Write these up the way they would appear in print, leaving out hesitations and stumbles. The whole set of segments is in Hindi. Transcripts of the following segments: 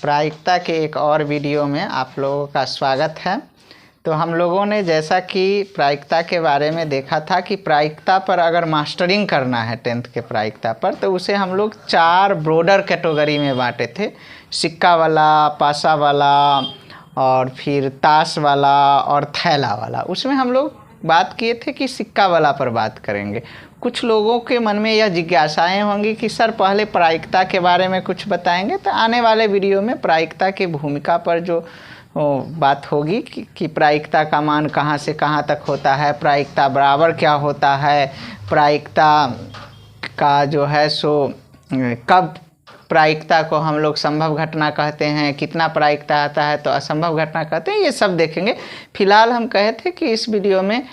प्रायिकता के एक और वीडियो में आप लोगों का स्वागत है। तो हम लोगों ने जैसा कि प्रायिकता के बारे में देखा था कि प्रायिकता पर अगर मास्टरिंग करना है 10th के प्रायिकता पर, तो उसे हम लोग 4 ब्रॉडर कैटेगरी में बांटे थे। सिक्का वाला, पासा वाला और फिर ताश वाला और थैला वाला। उसमें हम लोग बात किए थे कि सिक्का वाला पर बात करेंगे। कुछ लोगों के मन में यह जिज्ञासाएं होंगी कि सर पहले प्रायिकता के बारे में कुछ बताएंगे, तो आने वाले वीडियो में प्रायिकता की भूमिका पर जो बात होगी कि प्रायिकता का मान कहाँ से कहाँ तक होता है, प्रायिकता बराबर क्या होता है, प्रायिकता का जो है सो कब प्रायिकता को हम लोग संभव घटना कहते हैं, कितना प्रायिकता आता है तो असंभव घटना कहते हैं, ये सब देखेंगे। फिलहाल हम कहे थे कि इस वीडियो में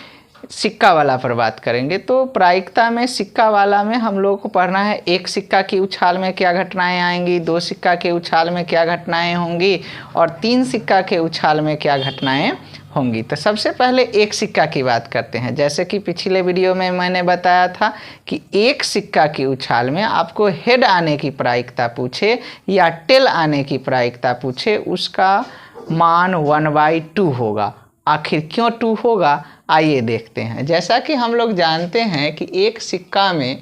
सिक्का वाला पर बात करेंगे। तो प्रायिकता में सिक्का वाला में हम लोगों को पढ़ना है एक सिक्का की उछाल में क्या घटनाएं आएंगी, 2 सिक्का के उछाल में क्या घटनाएं होंगी और 3 सिक्का के उछाल में क्या घटनाएं होंगी। तो सबसे पहले एक सिक्का की बात करते हैं। जैसे कि पिछले वीडियो में मैंने बताया था कि एक सिक्का की उछाल में आपको हेड आने की प्रायिकता पूछे या टेल आने की प्रायिकता पूछे, उसका मान 1/2 होगा। आखिर क्यों 2 होगा, आइए देखते हैं। जैसा कि हम लोग जानते हैं कि एक सिक्का में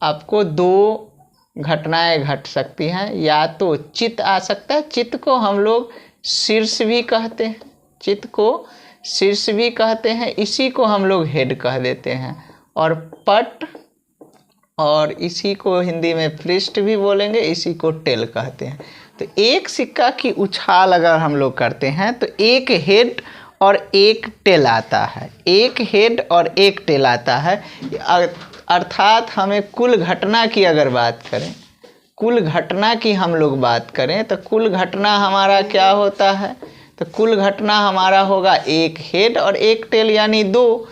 आपको 2 घटनाएं घट सकती हैं। या तो चित आ सकता है, चित को हम लोग शीर्ष भी कहते हैं, चित को शीर्ष भी कहते हैं, इसी को हम लोग हेड कह देते हैं। और पट, और इसी को हिंदी में पृष्ठ भी बोलेंगे, इसी को टेल कहते हैं। तो एक सिक्का की उछाल अगर हम लोग करते हैं तो एक हेड और एक टेल आता है, एक हेड और एक टेल आता है। अर्थात हमें कुल घटना की अगर बात करें, कुल घटना की हम लोग बात करें तो कुल घटना हमारा क्या होता है, तो कुल घटना हमारा होगा एक हेड और एक टेल यानी 2।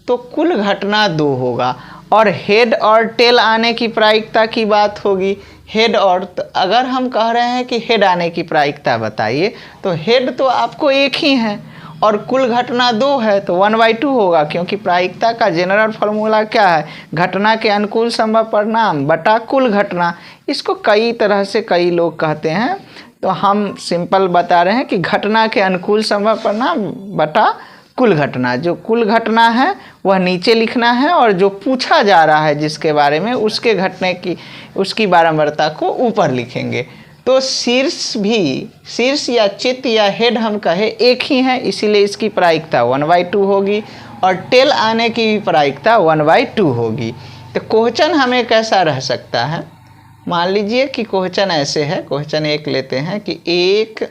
तो कुल घटना 2 होगा। और हेड और टेल आने की प्रायिकता की बात होगी, हेड और, तो अगर हम कह रहे हैं कि हेड आने की प्रायिकता बताइए, तो हेड तो आपको एक ही है और कुल घटना 2 है, तो 1/2 होगा। क्योंकि प्रायिकता का जनरल फार्मूला क्या है, घटना के अनुकूल संभव परिणाम बटा कुल घटना। इसको कई तरह से कई लोग कहते हैं, तो हम सिंपल बता रहे हैं कि घटना के अनुकूल संभव परिणाम बटा कुल घटना। जो कुल घटना है वह नीचे लिखना है और जो पूछा जा रहा है जिसके बारे में, उसके घटने की उसकी बारंबारता को ऊपर लिखेंगे। तो शीर्ष या चित या हेड हम कहे एक ही है, इसीलिए इसकी प्रायिकता 1/2 होगी और टेल आने की भी प्रायिकता 1/2 होगी। तो क्वेश्चन हमें कैसा रह सकता है, मान लीजिए कि क्वेश्चन ऐसे है, क्वेश्चन 1 लेते हैं कि एक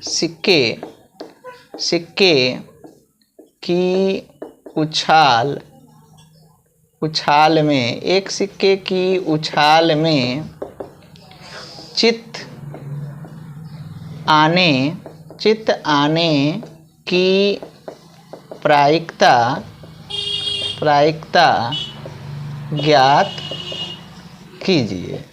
सिक्के की उछाल में, एक सिक्के की उछाल में चित आने की प्रायिकता ज्ञात कीजिए।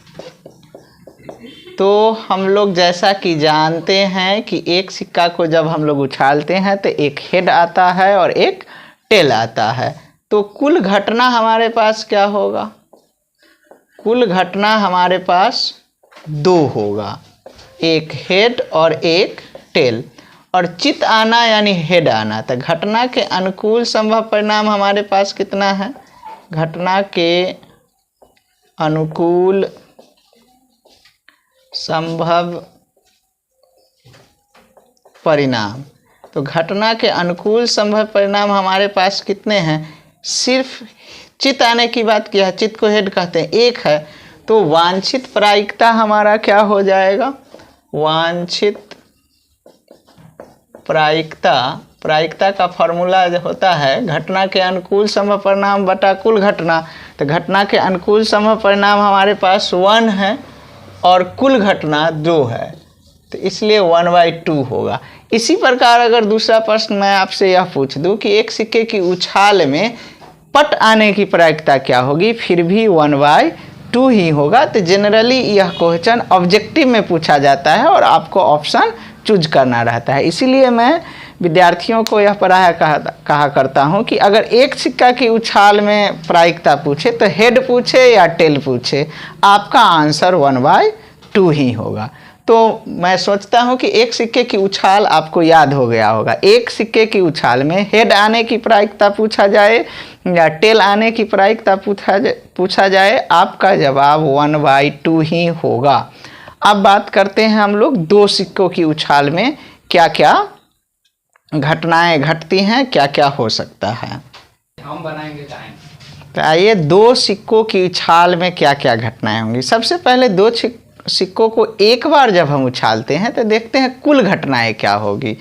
तो हम लोग जैसा कि जानते हैं कि एक सिक्का को जब हम लोग उछालते हैं तो एक हेड आता है और एक टेल आता है। तो कुल घटना हमारे पास क्या होगा, कुल घटना हमारे पास 2 होगा, एक हेड और एक टेल। और चित आना यानी हेड आना, तो घटना के अनुकूल संभव परिणाम हमारे पास कितना है, घटना के अनुकूल संभव परिणाम, तो घटना के अनुकूल संभव परिणाम हमारे पास कितने हैं, सिर्फ चित आने की बात किया है, चित को हेड कहते हैं, एक है। तो वांछित प्रायिकता हमारा क्या हो जाएगा, वांछित प्रायिकता का फॉर्मूला होता है घटना के अनुकूल संभव परिणाम बटा कुल घटना। तो घटना के अनुकूल संभव परिणाम हमारे पास 1 है और कुल घटना 2 है, तो इसलिए 1/2 होगा। इसी प्रकार अगर दूसरा प्रश्न मैं आपसे यह पूछ दूं कि एक सिक्के की उछाल में पट आने की प्रायिकता क्या होगी, फिर भी 1/2 ही होगा। तो जनरली यह क्वेश्चन ऑब्जेक्टिव में पूछा जाता है और आपको ऑप्शन चूज करना रहता है। इसीलिए मैं विद्यार्थियों को यह पढ़ाया कहा करता हूँ कि अगर एक सिक्का की उछाल में प्रायिकता पूछे तो हेड पूछे या टेल पूछे, आपका आंसर 1/2 ही होगा। तो मैं सोचता हूँ कि एक सिक्के की उछाल आपको याद हो गया होगा। एक सिक्के की उछाल में हेड आने की प्रायिकता पूछा जाए या टेल आने की प्रायिकता पूछा जाए, आपका जवाब 1/2 ही होगा। अब बात करते हैं हम लोग दो सिक्कों की उछाल में क्या क्या घटनाएं घटती हैं, क्या क्या हो सकता है। हम बनाएंगे टाइम। तो आइए, दो सिक्कों की उछाल में क्या क्या घटनाएं होंगी। सबसे पहले दो सिक्कों को एक बार जब हम उछालते हैं तो देखते हैं कुल घटनाएं क्या होगी।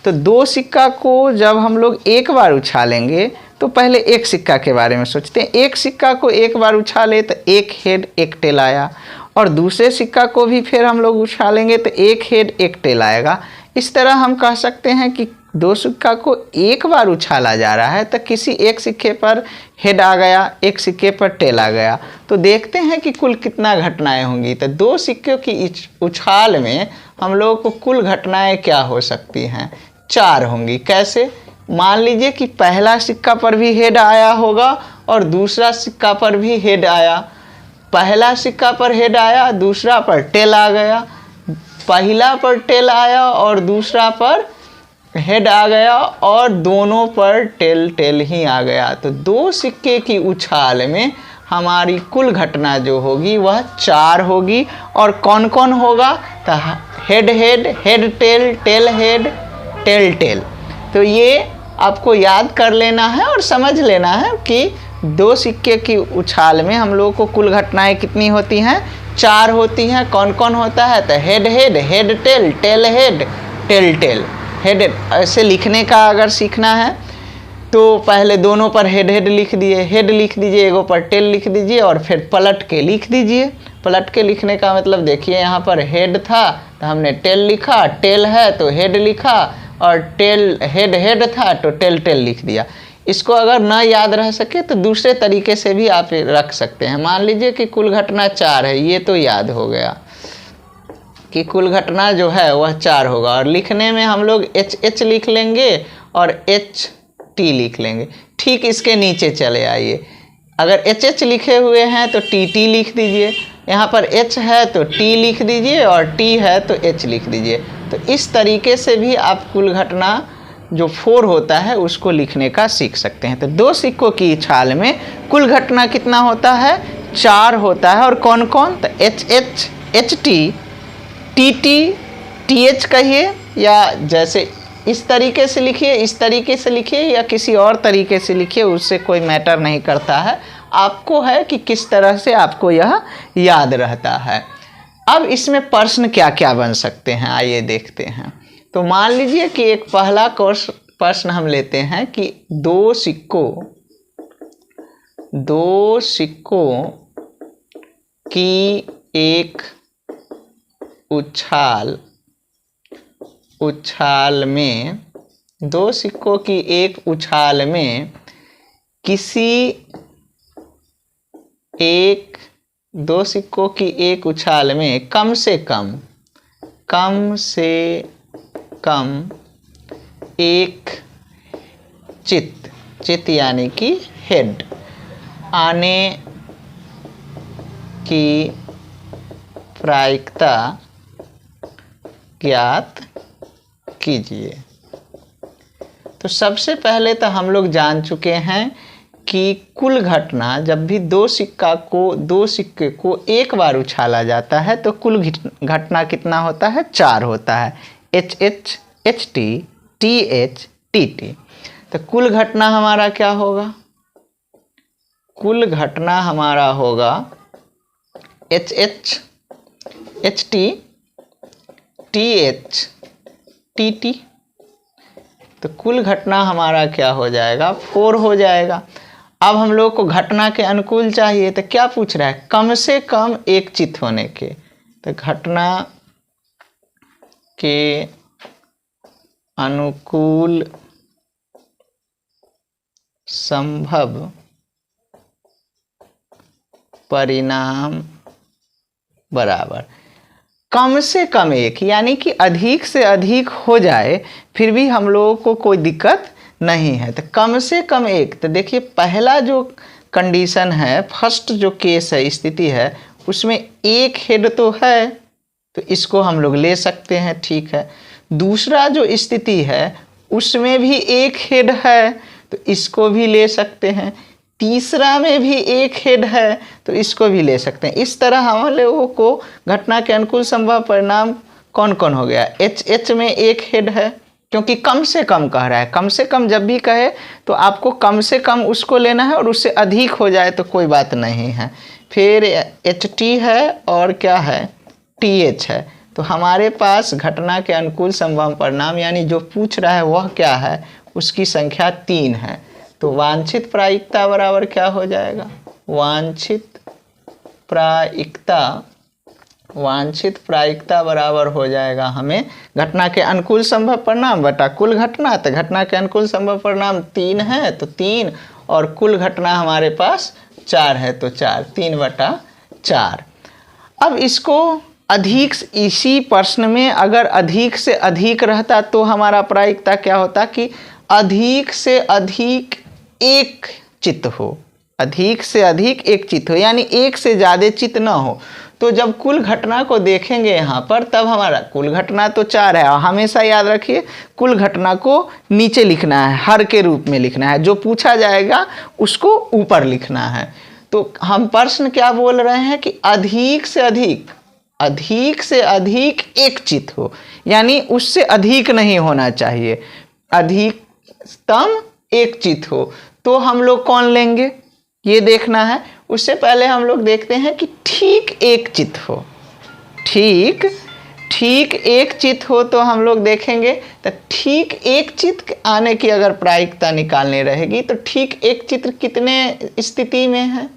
तो दो सिक्का को जब हम लोग एक बार उछालेंगे तो पहले एक सिक्का के बारे में सोचते हैं। एक सिक्का को एक बार उछाले तो एक हेड एक टेल आया, और दूसरे सिक्का को भी फिर हम लोग उछालेंगे तो एक हेड एक टेल आएगा। इस तरह हम कह सकते हैं कि दो सिक्का को एक बार उछाला जा रहा है तो किसी एक सिक्के पर हेड आ गया, एक सिक्के पर टेल आ गया। तो देखते हैं कि कुल कितना घटनाएं होंगी। तो दो सिक्कों की उछाल में हम लोगों को कुल घटनाएं क्या हो सकती हैं, 4 होंगी। कैसे? मान लीजिए कि पहला सिक्का पर भी हेड आया होगा और दूसरा सिक्का पर भी हेड आया। पहला सिक्का पर हेड आया, दूसरा पर टेल आ गया। पहला पर टेल आया और दूसरा पर हेड आ गया, और दोनों पर टेल टेल ही आ गया। तो दो सिक्के की उछाल में हमारी कुल घटना जो होगी वह 4 होगी। और कौन कौन होगा? तो head head, head tail, tail head, tail tail. तो ये आपको याद कर लेना है और समझ लेना है कि दो सिक्के की उछाल में हम लोगों को कुल घटनाएं कितनी होती हैं, 4 होती हैं। कौन कौन होता है? तो head head, head tail, tail head, tail tail. Head ऐसे लिखने का अगर सीखना है तो पहले दोनों पर हेड हेड लिख दिए, हेड लिख दीजिए, एगो पर टेल लिख दीजिए और फिर पलट के लिख दीजिए। पलट के लिखने का मतलब देखिए, यहाँ पर हेड था तो हमने टेल लिखा, टेल है तो हेड लिखा, और टेल हेड हेड था तो टेल टेल लिख दिया। इसको अगर ना याद रह सके तो दूसरे तरीके से भी आप रख सकते हैं। मान लीजिए कि कुल घटना 4 है, ये तो याद हो गया कि कुल घटना जो है वह 4 होगा। और लिखने में हम लोग एच एच लिख लेंगे और एच टी लिख लेंगे। ठीक इसके नीचे चले आइए, अगर एच एच लिखे हुए हैं तो टी टी लिख दीजिए। यहाँ पर एच है तो टी लिख दीजिए और टी है तो एच लिख दीजिए। तो इस तरीके से भी आप कुल घटना जो 4 होता है उसको लिखने का सीख सकते हैं। तो दो सिक्कों की उछाल में कुल घटना कितना होता है? 4 होता है। और कौन कौन? तो H H, H T, T T, T H कहिए, या जैसे इस तरीके से लिखिए, इस तरीके से लिखिए, या किसी और तरीके से लिखिए, उससे कोई मैटर नहीं करता है। आपको है कि किस तरह से आपको यह याद रहता है। अब इसमें प्रश्न क्या क्या बन सकते हैं, आइए देखते हैं। तो मान लीजिए कि एक पहला प्रश्न हम लेते हैं कि दो सिक्कों की एक उछाल में, दो सिक्कों की एक उछाल में दो सिक्कों की एक उछाल में कम से कम एक चित यानी कि हेड आने की प्रायिकता ज्ञात कीजिए। तो सबसे पहले तो हम लोग जान चुके हैं कि कुल घटना, जब भी दो सिक्के को एक बार उछाला जाता है तो कुल घटना कितना होता है? 4 होता है। H H, H T, T H, T T. तो कुल घटना हमारा क्या होगा? कुल घटना हमारा होगा H H, H T, T H, T T. तो कुल घटना हमारा क्या हो जाएगा? 4 हो जाएगा। अब हम लोग को घटना के अनुकूल चाहिए, तो क्या पूछ रहा है? कम से कम एक चित होने के। तो घटना के अनुकूल संभव परिणाम बराबर कम से कम एक, यानी कि अधिक से अधिक हो जाए फिर भी हम लोगों को कोई दिक्कत नहीं है। तो कम से कम एक, तो देखिए पहला जो कंडीशन है, फर्स्ट जो केस है, स्थिति है, उसमें एक हेड तो है, तो इसको हम लोग ले सकते हैं, ठीक है। दूसरा जो स्थिति है उसमें भी एक हेड है, तो इसको भी ले सकते हैं। तीसरा में भी एक हेड है, तो इसको भी ले सकते हैं। इस तरह हम लोगों को घटना के अनुकूल संभव परिणाम कौन कौन हो गया। एच में एक हेड है, क्योंकि कम से कम कह रहा है। कम से कम जब भी कहे तो आपको कम से कम उसको लेना है, और उससे अधिक हो जाए तो कोई बात नहीं है। फिर एच टी है और क्या है, टी एच है। तो हमारे पास घटना के अनुकूल संभव परिणाम यानी जो पूछ रहा है वह क्या है, उसकी संख्या 3 है। तो वांछित प्रायिकता बराबर क्या हो जाएगा, वांछित प्रायिकता बराबर हो जाएगा हमें घटना के अनुकूल संभव परिणाम बटा कुल घटना। तो घटना के अनुकूल संभव परिणाम 3 है, तो 3, और कुल घटना हमारे पास 4 है, तो 4, 3/4। अब इसको अधिक, इसी प्रश्न में अगर अधिक से अधिक रहता तो हमारा प्रायिकता क्या होता कि अधिक से अधिक एक चित्त हो, अधिक से अधिक एक चित्त हो, यानी एक से ज़्यादा चित्त ना हो। तो जब कुल घटना को देखेंगे यहाँ पर, तब हमारा कुल घटना तो 4 है, और हमेशा याद रखिए कुल घटना को नीचे लिखना है, हर के रूप में लिखना है। जो पूछा जाएगा उसको ऊपर लिखना है। तो हम प्रश्न क्या बोल रहे हैं कि अधिक से अधिक एक चित्त हो, यानी उससे अधिक नहीं होना चाहिए, अधिकतम एक चित्त हो। तो हम लोग कौन लेंगे ये देखना है। उससे पहले हम लोग देखते हैं कि ठीक एक चित्त हो, ठीक एक चित्त हो। तो हम लोग देखेंगे तो ठीक एक चित्त आने की अगर प्रायिकता निकालनी रहेगी तो ठीक एक चित्त कितने स्थिति में है,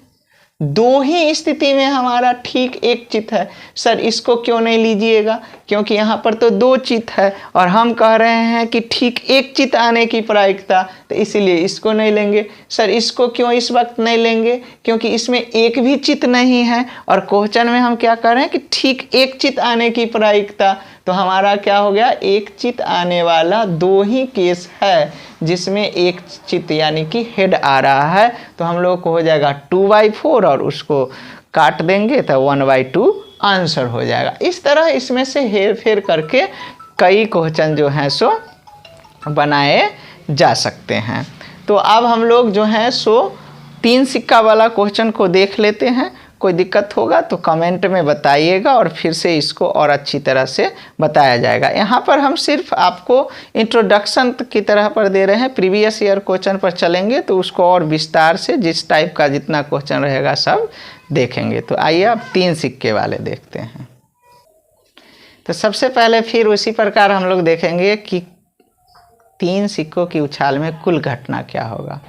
2 ही स्थिति में हमारा ठीक एक चित्त है। सर इसको क्यों नहीं लीजिएगा, क्योंकि यहाँ पर तो 2 चित्त है और हम कह रहे हैं कि ठीक एक चित्त आने की प्रायिकता, तो इसीलिए इसको नहीं लेंगे। सर इसको क्यों इस वक्त नहीं लेंगे, क्योंकि इसमें एक भी चित्त नहीं है, और क्वेश्चन में हम क्या कर रहे हैं कि ठीक एक चित्त आने की प्रायिकता। तो हमारा क्या हो गया, एक चित्त आने वाला 2 ही केस है जिसमें एक चित्त यानी कि हेड आ रहा है। तो हम लोग को हो जाएगा 2/4, और उसको काट देंगे तो 1/2 आंसर हो जाएगा। इस तरह इसमें से हेर फेर करके कई क्वेश्चन जो हैं सो बनाए जा सकते हैं। तो अब हम लोग जो हैं सो 3 सिक्का वाला क्वेश्चन को देख लेते हैं। कोई दिक्कत होगा तो कमेंट में बताइएगा, और फिर से इसको और अच्छी तरह से बताया जाएगा। यहाँ पर हम सिर्फ आपको इंट्रोडक्शन की तरह पर दे रहे हैं। प्रीवियस ईयर क्वेश्चन पर चलेंगे तो उसको और विस्तार से जिस टाइप का जितना क्वेश्चन रहेगा सब देखेंगे। तो आइए अब 3 सिक्के वाले देखते हैं। तो सबसे पहले फिर उसी प्रकार हम लोग देखेंगे कि 3 सिक्कों की उछाल में कुल घटना क्या होगा।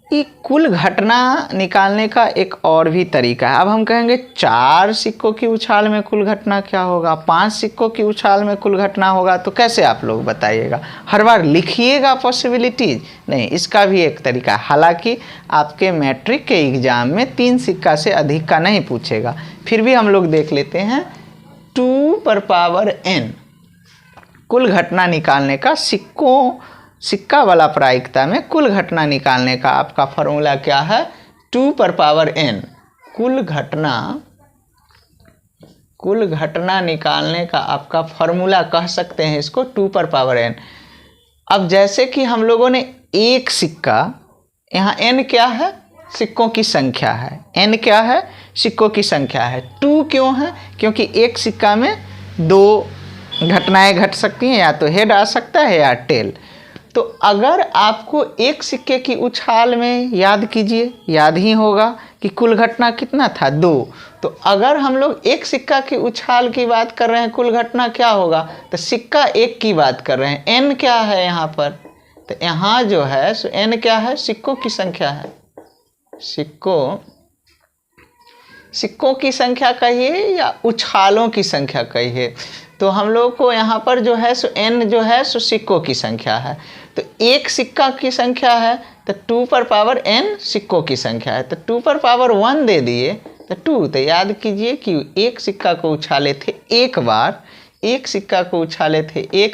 ये कुल घटना निकालने का एक और भी तरीका है। अब हम कहेंगे 4 सिक्कों की उछाल में कुल घटना क्या होगा, 5 सिक्कों की उछाल में कुल घटना होगा। तो कैसे आप लोग बताइएगा, हर बार लिखिएगा पॉसिबिलिटीज नहीं, इसका भी एक तरीका है। हालांकि आपके मैट्रिक के एग्ज़ाम में 3 सिक्का से अधिक का नहीं पूछेगा, फिर भी हम लोग देख लेते हैं। 2n कुल घटना निकालने का सिक्का वाला प्रायिकता में कुल घटना निकालने का आपका फॉर्मूला क्या है, 2n। कुल घटना निकालने का आपका फॉर्मूला कह सकते हैं इसको 2n। अब जैसे कि हम लोगों ने एक सिक्का, यहाँ n क्या है, सिक्कों की संख्या है, n क्या है, सिक्कों की संख्या है। 2 क्यों है, क्योंकि एक सिक्का में 2 घटनाएं घट सकती हैं, या तो हेड आ सकता है या टेल। तो अगर आपको एक सिक्के की उछाल में याद कीजिए, याद ही होगा कि कुल घटना कितना था, 2। तो अगर हम लोग एक सिक्का की उछाल की बात कर रहे हैं, कुल घटना क्या होगा, तो सिक्का एक की बात कर रहे हैं। n क्या है यहाँ पर, तो यहाँ जो है सो n क्या है, सिक्कों की संख्या है। सिक्कों की संख्या कहिए या उछालों की संख्या कहिए। तो हम लोग को यहाँ पर जो है सो n जो है सो सिक्कों की संख्या है। तो एक सिक्का की संख्या है तो 2n सिक्कों की संख्या है, तो 2 दे दिए तो 2। तो याद कीजिए कि एक सिक्का को उछाले थे एक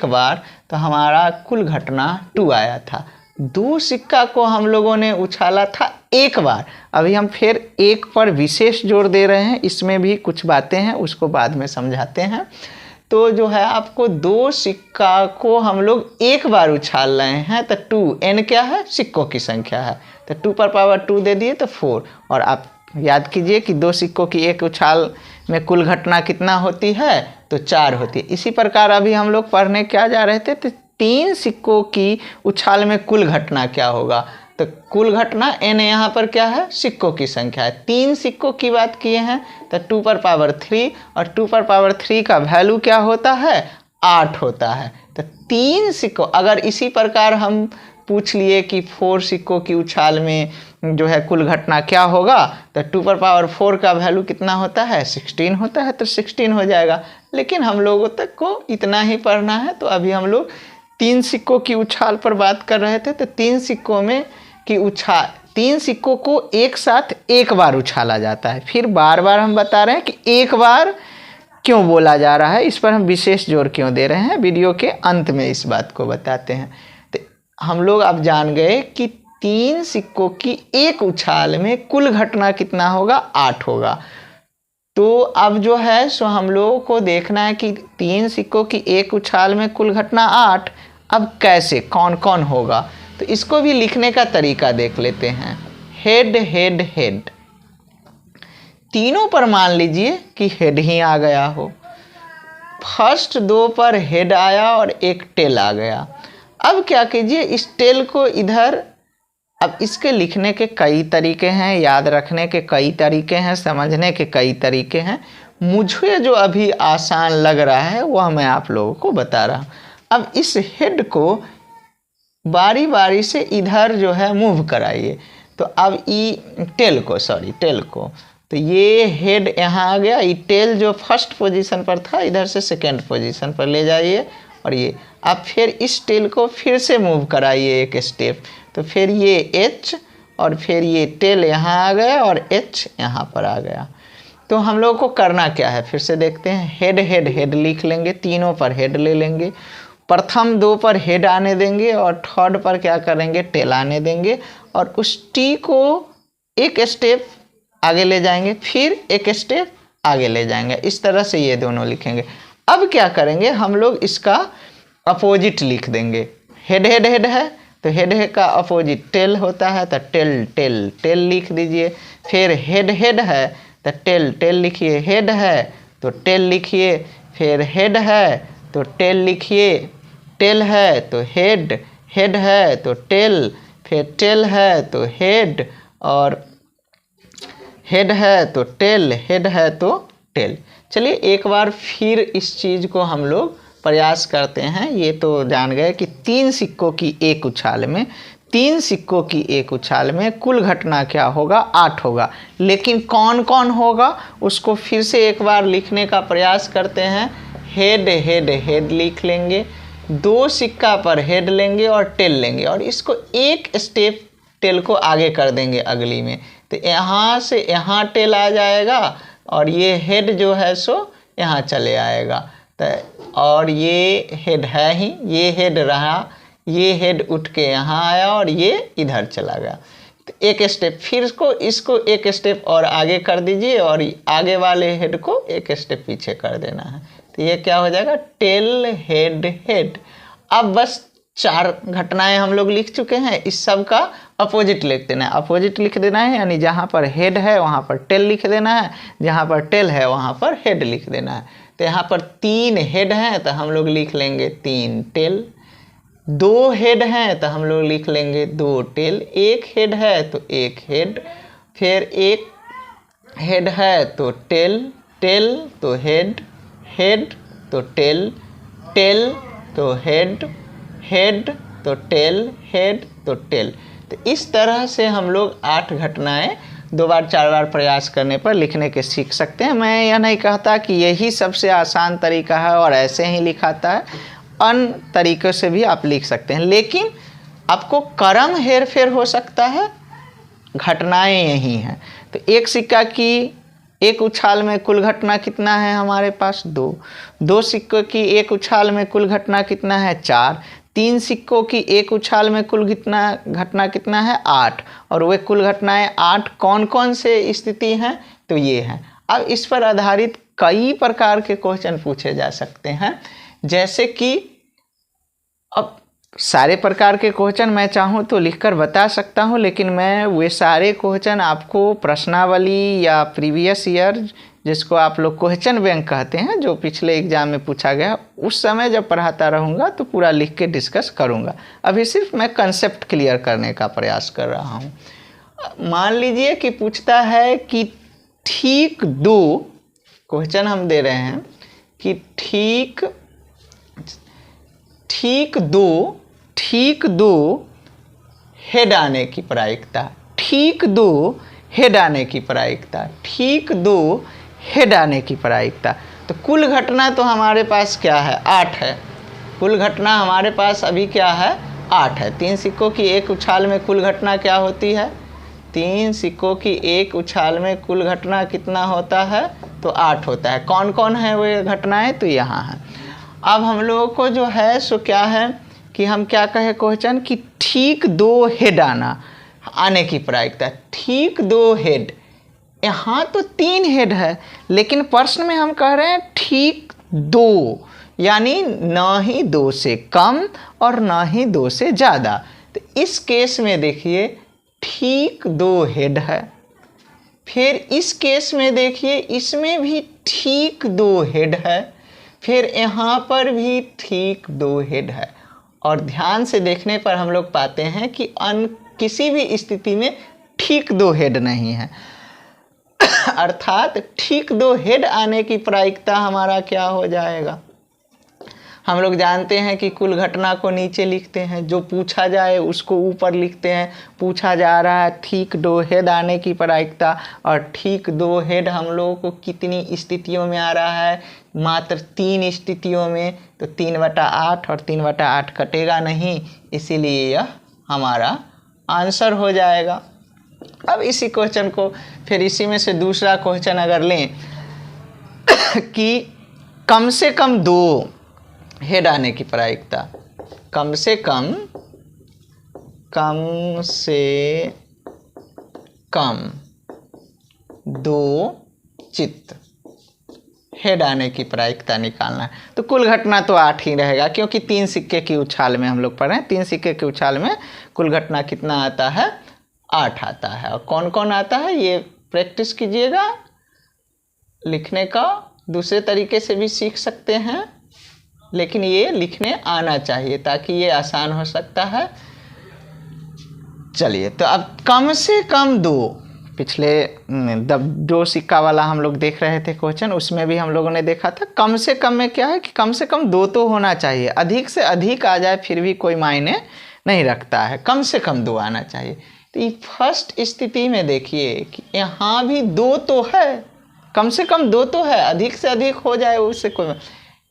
बार, तो हमारा कुल घटना 2 आया था। 2 सिक्का को हम लोगों ने उछाला था एक बार। अभी हम फिर एक पर विशेष जोर दे रहे हैं, इसमें भी कुछ बातें हैं, उसको बाद में समझाते हैं। तो जो है आपको 2 सिक्का को हम लोग एक बार उछाल रहे हैं, तो 2 n क्या है, सिक्कों की संख्या है, तो 2 पर पावर 2 दे दिए तो 4। और आप याद कीजिए कि 2 सिक्कों की एक उछाल में कुल घटना कितना होती है, तो 4 होती है। इसी प्रकार अभी हम लोग पढ़ने क्या जा रहे थे, तो 3 सिक्कों की उछाल में कुल घटना क्या होगा। तो कुल घटना n यहाँ पर क्या है, सिक्कों की संख्या है। 3 सिक्कों की बात किए हैं तो 2 पर पावर 3, और 2 पर पावर 3 का वैल्यू क्या होता है, 8 होता है। तो 3 सिक्कों, अगर इसी प्रकार हम पूछ लिए कि 4 सिक्कों की उछाल में जो है कुल घटना क्या होगा, तो 2 पर पावर 4 का वैल्यू कितना होता है, 16 होता है, तो 16 हो जाएगा। लेकिन हम लोगों तक को इतना ही पढ़ना है, तो अभी हम लोग 3 सिक्कों की उछाल पर बात कर रहे थे। तो 3 सिक्कों में की उछाल, 3 सिक्कों को एक साथ एक बार उछाला जाता है। फिर बार बार हम बता रहे हैं कि एक बार क्यों बोला जा रहा है, इस पर हम विशेष जोर क्यों दे रहे हैं, वीडियो के अंत में इस बात को बताते हैं। तो हम लोग अब जान गए कि 3 सिक्कों की एक उछाल में कुल घटना कितना होगा, 8 होगा। तो अब जो है सो हम लोगों को देखना है कि 3 सिक्कों की एक उछाल में कुल घटना 8, अब कैसे, कौन कौन होगा, तो इसको भी लिखने का तरीका देख लेते हैं। हेड हेड हेड, तीनों पर मान लीजिए कि हेड ही आ गया हो। फर्स्ट 2 पर हेड आया और एक टेल आ गया। अब क्या कीजिए, इस टेल को इधर, अब इसके लिखने के कई तरीके हैं, याद रखने के कई तरीके हैं, समझने के कई तरीके हैं। मुझे जो अभी आसान लग रहा है वह मैं आप लोगों को बता रहा हूँ। अब इस हेड को बारी बारी से इधर जो है मूव कराइए। तो अब टेल को, तो ये हेड यहाँ आ गया, ये टेल जो फर्स्ट पोजीशन पर था इधर से सेकंड पोजीशन पर ले जाइए, और ये अब फिर इस टेल को फिर से मूव कराइए एक स्टेप। तो फिर ये H, और फिर ये टेल यहाँ आ गया और H यहाँ पर आ गया। तो हम लोग को करना क्या है, फिर से देखते हैं। हेड हेड हेड लिख लेंगे, तीनों पर हेड ले लेंगे। प्रथम 2 पर हेड आने देंगे और थर्ड पर क्या करेंगे, टेल आने देंगे, और उस टी को एक स्टेप आगे ले जाएंगे, फिर एक स्टेप आगे ले जाएंगे। इस तरह से ये दोनों लिखेंगे। अब क्या करेंगे, हम लोग इसका अपोजिट लिख देंगे। हेड हेड हेड है तो हेड का अपोजिट टेल होता है, तो टेल टेल टेल लिख दीजिए। फिर हेड हेड है तो टेल टेल लिखिए, हेड है तो टेल लिखिए, फिर हेड है तो टेल लिखिए, टेल है तो हेड, हेड है तो टेल, फिर टेल है तो हेड, और हेड है तो टेल, हेड है तो टेल। चलिए एक बार फिर इस चीज़ को हम लोग प्रयास करते हैं। ये तो जान गए कि 3 सिक्कों की एक उछाल में, 3 सिक्कों की एक उछाल में कुल घटना क्या होगा, 8 होगा। लेकिन कौन कौन होगा उसको फिर से एक बार लिखने का प्रयास करते हैं। हेड हेड हेड लिख लेंगे, 2 सिक्का पर हेड लेंगे और टेल लेंगे, और इसको एक स्टेप टेल को आगे कर देंगे अगली में। तो यहाँ से यहाँ टेल आ जाएगा, और ये हेड जो है सो यहाँ चले आएगा। तो और ये हेड है ही, ये हेड रहा, ये हेड उठ के यहाँ आया और ये इधर चला गया। तो एक स्टेप फिर इसको एक स्टेप और आगे कर दीजिए, और आगे वाले हेड को एक स्टेप पीछे कर देना है। तो ये क्या हो जाएगा, टेल हेड हेड। अब बस 4 घटनाएं हम लोग लिख चुके हैं, इस सब का अपोजिट लिख देना है। अपोजिट लिख देना है यानी जहाँ पर हेड है वहाँ पर टेल लिख देना है, जहाँ पर टेल है वहाँ पर हेड लिख देना है। तो यहाँ पर 3 हेड हैं तो हम लोग लिख लेंगे 3 टेल, 2 हेड हैं तो हम लोग लिख लेंगे 2 टेल, 1 हेड है तो 1 हेड, फिर 1 हेड है तो टेल, टेल तो हेड, हेड तो टेल, टेल तो हेड, हेड तो टेल, हेड तो टेल। तो इस तरह से हम लोग 8 घटनाएं 2 बार 4 बार प्रयास करने पर लिखने के सीख सकते हैं। मैं यह नहीं कहता कि यही सबसे आसान तरीका है और ऐसे ही लिखाता है, अन्य तरीक़ों से भी आप लिख सकते हैं, लेकिन आपको क्रम हेर फेर हो सकता है, घटनाएं यही हैं। तो एक सिक्का की एक उछाल में कुल घटना कितना है हमारे पास, 2 सिक्कों की एक उछाल में कुल घटना कितना है, 4, 3 सिक्कों की एक उछाल में कुल घटना कितना है 8, और वे कुल घटनाएं 8 कौन कौन से स्थिति हैं, तो ये हैं। अब इस पर आधारित कई प्रकार के क्वेश्चन पूछे जा सकते हैं, जैसे कि अब सारे प्रकार के क्वेश्चन मैं चाहूँ तो लिखकर बता सकता हूँ, लेकिन मैं वे सारे क्वेश्चन आपको प्रश्नावली या प्रीवियस ईयर, जिसको आप लोग क्वेश्चन बैंक कहते हैं, जो पिछले एग्जाम में पूछा गया, उस समय जब पढ़ाता रहूँगा तो पूरा लिख के डिस्कस करूँगा। अभी सिर्फ मैं कंसेप्ट क्लियर करने का प्रयास कर रहा हूँ। मान लीजिए कि पूछता है कि ठीक 2 क्वेश्चन हम दे रहे हैं कि ठीक दो हेड आने की प्रायिकता, ठीक 2 हेड आने की प्रायिकता, ठीक 2 हेड आने की प्रायिकता। तो कुल घटना तो हमारे पास क्या है 8 है, कुल घटना हमारे पास अभी क्या है 8 है। 3 सिक्कों की एक उछाल में कुल घटना क्या होती है, 3 सिक्कों की एक उछाल में कुल घटना कितना होता है, तो 8 होता है। कौन कौन है वे घटनाएं, तो यहाँ है। अब हम लोगों को जो है सो क्या है कि हम क्या कहे क्वेश्चन कि ठीक 2 हेड आने की प्रायिकता, ठीक 2 हेड, यहाँ तो 3 हेड है, लेकिन प्रश्न में हम कह रहे हैं ठीक 2, यानी ना ही 2 से कम और ना ही 2 से ज़्यादा। तो इस केस में देखिए ठीक 2 हेड है। फिर इस केस में देखिए इसमें भी ठीक 2 हेड है, फिर यहाँ पर भी ठीक 2 हेड है। और ध्यान से देखने पर हम लोग पाते हैं कि किसी भी स्थिति में ठीक 2 हेड नहीं है। अर्थात ठीक 2 हेड आने की प्रायिकता हमारा क्या हो जाएगा, हम लोग जानते हैं कि कुल घटना को नीचे लिखते हैं, जो पूछा जाए उसको ऊपर लिखते हैं। पूछा जा रहा है ठीक 2 हेड आने की प्रायिकता, और ठीक 2 हेड हम लोगों को कितनी स्थितियों में आ रहा है, मात्र 3 स्थितियों में। तो 3/8 और 3/8 कटेगा नहीं, इसीलिए यह हमारा आंसर हो जाएगा। अब इसी क्वेश्चन को फिर इसी में से दूसरा क्वेश्चन अगर लें कि कम से कम 2 हेड आने की प्रायिकता, कम से कम 2 चित्त हेड आने की प्रायिकता निकालना है। तो कुल घटना तो 8 ही रहेगा, क्योंकि 3 सिक्के की उछाल में हम लोग पढ़े हैं, 3 सिक्के की उछाल में कुल घटना कितना आता है 8 आता है। और कौन कौन आता है ये प्रैक्टिस कीजिएगा, लिखने का दूसरे तरीके से भी सीख सकते हैं, लेकिन ये लिखने आना चाहिए ताकि ये आसान हो सकता है। चलिए, तो अब कम से कम 2, पिछले 2 सिक्का वाला हम लोग देख रहे थे क्वेश्चन, उसमें भी हम लोगों ने देखा था कम से कम में क्या है कि कम से कम 2 तो होना चाहिए। अधिक से अधिक आ जाए फिर भी कोई मायने नहीं रखता है, कम से कम 2 आना चाहिए। तो ये फर्स्ट स्थिति में देखिए कि यहाँ भी 2 तो है, कम से कम 2 तो है, अधिक से अधिक हो जाए उससे कोई,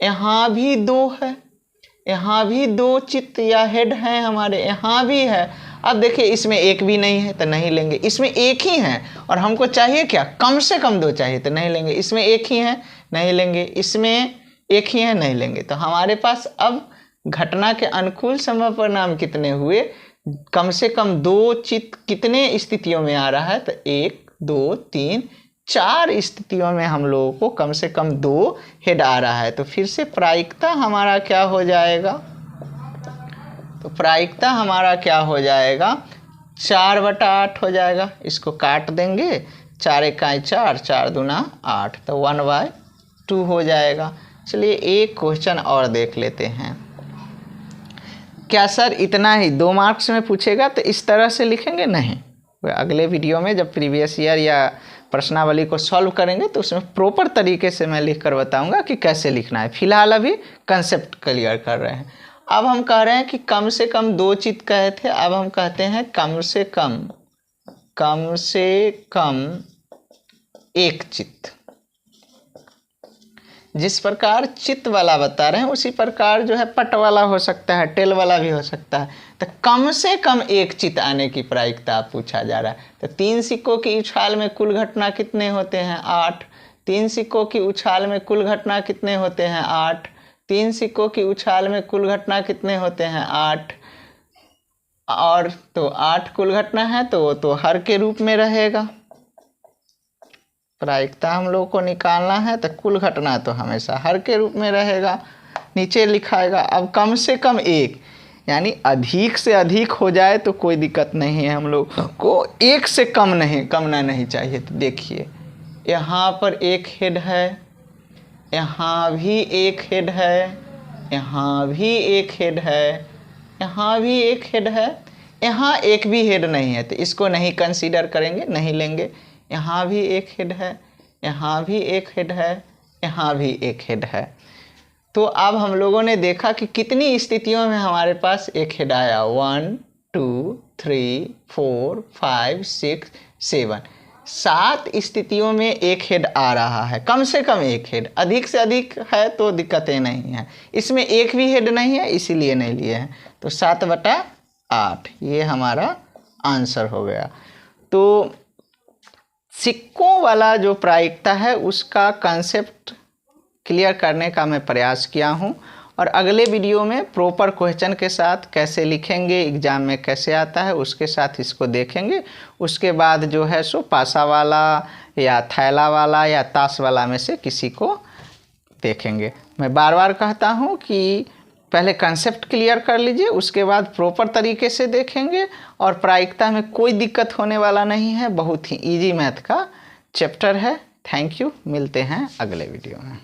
यहाँ भी 2 है, यहाँ भी 2 चित्त या हेड हैं हमारे, यहाँ भी है। अब देखिए इसमें एक भी नहीं है तो नहीं लेंगे, इसमें एक ही है और हमको चाहिए क्या कम से कम 2 चाहिए तो नहीं लेंगे, इसमें एक ही है नहीं लेंगे, इसमें एक ही है नहीं लेंगे। तो हमारे पास अब घटना के अनुकूल समय परिणाम कितने हुए, कम से कम 2 चित्त कितने स्थितियों में आ रहा है, तो 1 2 3 4 स्थितियों में हम लोगों को कम से कम 2 हेड आ रहा है। तो फिर से प्रायिकता हमारा क्या हो जाएगा, तो प्रायिकता हमारा क्या हो जाएगा 4/8 हो जाएगा। इसको काट देंगे, 4 इकाई 4, 4 दूना 8, तो 1/2 हो जाएगा। चलिए एक क्वेश्चन और देख लेते हैं। क्या सर इतना ही 2 मार्क्स में पूछेगा तो इस तरह से लिखेंगे? नहीं, अगले वीडियो में जब प्रीवियस ईयर या प्रश्नावली को सॉल्व करेंगे तो उसमें प्रॉपर तरीके से मैं लिख कर बताऊँगा कि कैसे लिखना है। फिलहाल अभी कंसेप्ट क्लियर कर रहे हैं। अब हम कह रहे हैं कि कम से कम 2 चित्त कहे थे, अब हम कहते हैं कम से कम 1 चित्त। जिस प्रकार चित्त वाला बता रहे हैं उसी प्रकार जो है पट वाला हो सकता है, टेल वाला भी हो सकता है। तो कम से कम 1 चित्त आने की प्रायिकता पूछा जा रहा है। तो 3 सिक्कों की उछाल में कुल घटना कितने होते हैं 8, 3 सिक्कों की उछाल में कुल घटना कितने होते हैं 8, 3 सिक्कों की उछाल में कुल घटना कितने होते हैं? 8। और तो 8 कुल घटना है तो वो तो हर के रूप में रहेगा। प्रायिकता हम लोग को निकालना है तो कुल घटना तो हमेशा हर के रूप में रहेगा, नीचे लिखाएगा। अब कम से कम 1, यानी अधिक से अधिक हो जाए तो कोई दिक्कत नहीं है, हम लोग को 1 से कमना नहीं चाहिए। तो देखिए यहाँ पर 1 हेड है, यहाँ भी 1 हेड है, यहाँ भी 1 हेड है, यहाँ भी 1 हेड है, यहाँ एक भी हेड नहीं है तो इसको नहीं कंसीडर करेंगे, नहीं लेंगे। यहाँ भी 1 हेड है, यहाँ भी 1 हेड है, यहाँ भी 1 हेड है। तो अब हम लोगों ने देखा कि कितनी स्थितियों में हमारे पास 1 हेड आया। 1 2 3 4 5 6 7, 7 स्थितियों में 1 हेड आ रहा है, कम से कम 1 हेड। अधिक से अधिक है तो दिक्कतें नहीं हैं। इसमें एक भी हेड नहीं है इसीलिए नहीं लिए हैं। तो 7/8 ये हमारा आंसर हो गया। तो सिक्कों वाला जो प्रायिकता है उसका कंसेप्ट क्लियर करने का मैं प्रयास किया हूं, और अगले वीडियो में प्रॉपर क्वेश्चन के साथ कैसे लिखेंगे, एग्ज़ाम में कैसे आता है उसके साथ इसको देखेंगे। उसके बाद जो है सो पासा वाला या थैला वाला या ताश वाला में से किसी को देखेंगे। मैं बार बार कहता हूं कि पहले कंसेप्ट क्लियर कर लीजिए, उसके बाद प्रॉपर तरीके से देखेंगे, और प्रायिकता में कोई दिक्कत होने वाला नहीं है, बहुत ही इजी मैथ का चैप्टर है। थैंक यू, मिलते हैं अगले वीडियो में।